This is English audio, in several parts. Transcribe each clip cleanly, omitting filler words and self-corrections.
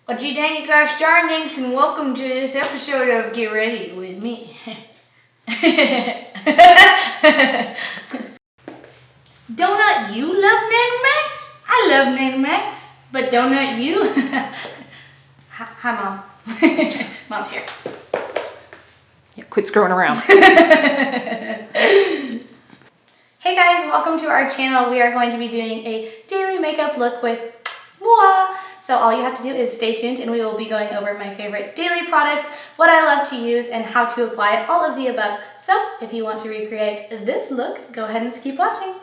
What you dang gosh darn NYX, and welcome to this episode of Get Ready with me. Donut, you love NanaMacers? I love NanaMacers, but donut you? Hi, Mom. Mom's here. Yeah, quit screwing around. Hey guys, welcome to our channel. We are going to be doing a daily makeup look with moi. So all you have to do is stay tuned and we will be going over my favorite daily products, what I love to use, and how to apply all of the above. So if you want to recreate this look, go ahead and keep watching.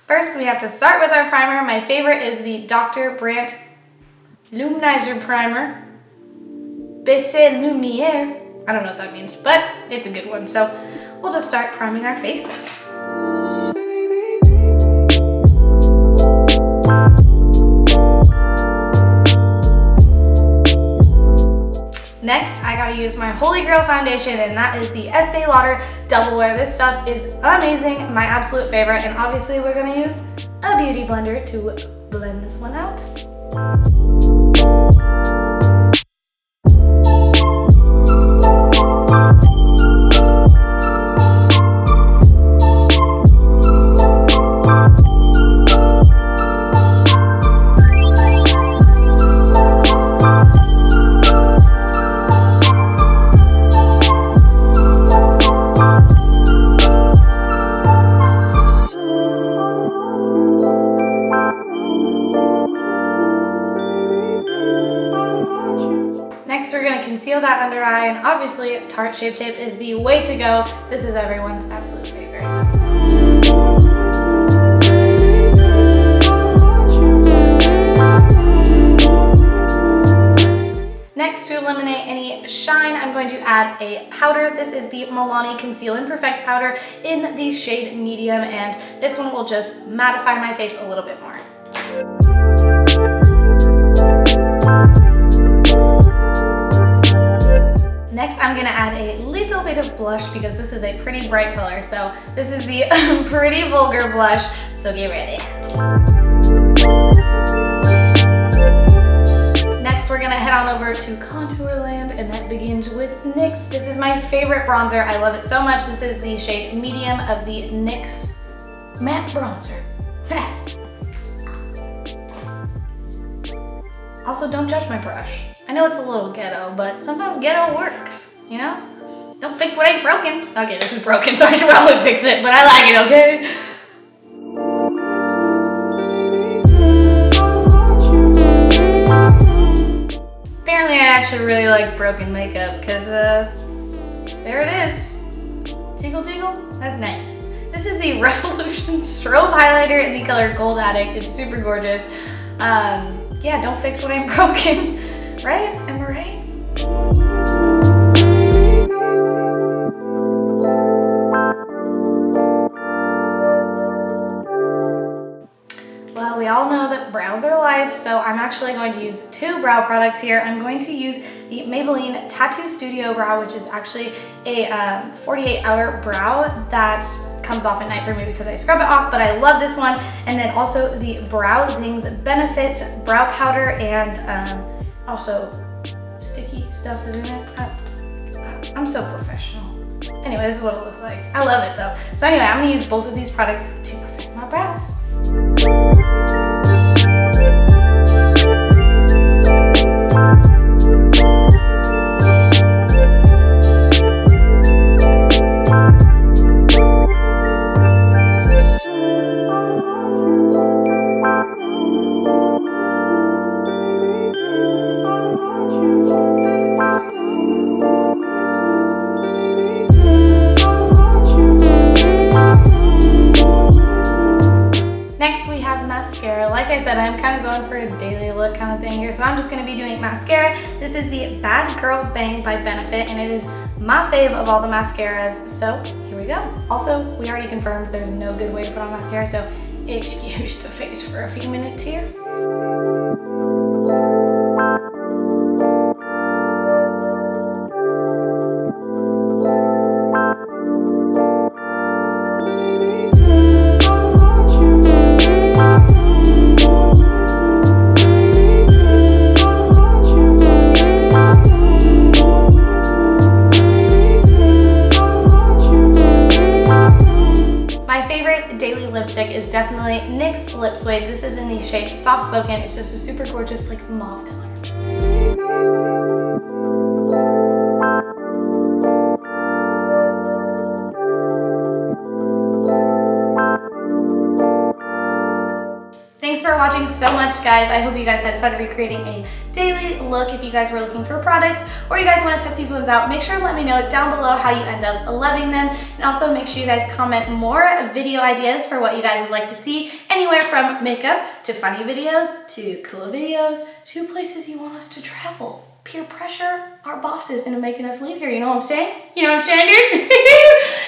First, we have to start with our primer. My favorite is the Dr. Brandt Luminizer Primer. Baissez Lumière. I don't know what that means, but it's a good one. So we'll just start priming our face. Next, I gotta use my Holy Grail foundation, and that is the Estee Lauder Double Wear. This stuff is amazing, my absolute favorite, and obviously we're gonna use a beauty blender to blend this one out. Next, we're going to conceal that under eye, and obviously Tarte Shape Tape is the way to go. This is everyone's absolute favorite. Next, to eliminate any shine, I'm going to add a powder. This is the Milani Conceal and Perfect powder in the shade medium, and this one will just mattify my face a little bit more. Next, I'm gonna add a little bit of blush because this is a pretty bright color. So this is the Pretty Vulgar blush, so get ready. Next, we're gonna head on over to Contour Land, and that begins with NYX. This is my favorite bronzer. I love it so much. This is the shade medium of the NYX Matte Bronzer. Also, don't judge my brush. I know it's a little ghetto, but sometimes ghetto works, you know? Don't fix what ain't broken. Okay, this is broken, so I should probably fix it, but I like it, okay? Apparently I actually really like broken makeup, because there it is. Tingle tingle, that's nice. This is the Revolution Strobe Highlighter in the color Gold Addict. It's super gorgeous. Yeah, don't fix what ain't broken. Right? Am I right? Well, we all know that brows are life, so I'm actually going to use two brow products here. I'm going to use the Maybelline Tattoo Studio Brow, which is actually a 48-hour brow that comes off at night for me because I scrub it off, but I love this one. And then also the Brow Zing's Benefit Brow Powder, and also sticky stuff is in it. I'm so professional. Anyway, this is what it looks like. I love it though. So anyway, I'm gonna use both of these products to perfect my brows. Mascara. Like I said, I'm kind of going for a daily look kind of thing here, so I'm just going to be doing mascara. This is the Bad Girl Bang by Benefit, and it is my fave of all the mascaras, so here we go. Also, we already confirmed there's no good way to put on mascara, so excuse the face for a few minutes here. in the shade Soft Spoken. It's just a super gorgeous like mauve color. Thanks for watching so much, guys. I hope you guys had fun recreating a daily look. If you guys were looking for products or you guys want to test these ones out, make sure to let me know down below how you end up loving them. And also make sure you guys comment more video ideas for what you guys would like to see, anywhere from makeup to funny videos to cool videos to places you want us to travel. Peer pressure our bosses into making us leave here. You know what I'm saying? You know what I'm saying, dude?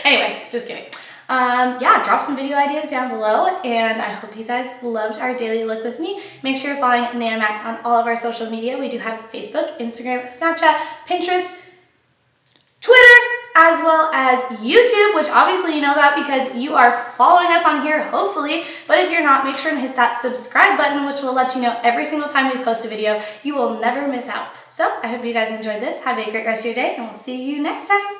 Anyway, just kidding. Yeah, drop some video ideas down below, and I hope you guys loved our daily look with me. Make sure you're following NanaMacs on all of our social media. We do have Facebook, Instagram, Snapchat, Pinterest, Twitter, as well as YouTube, which obviously you know about because you are following us on here, hopefully. But if you're not, make sure to hit that subscribe button, which will let you know every single time we post a video. You will never miss out. So I hope you guys enjoyed this. Have a great rest of your day, and we'll see you next time.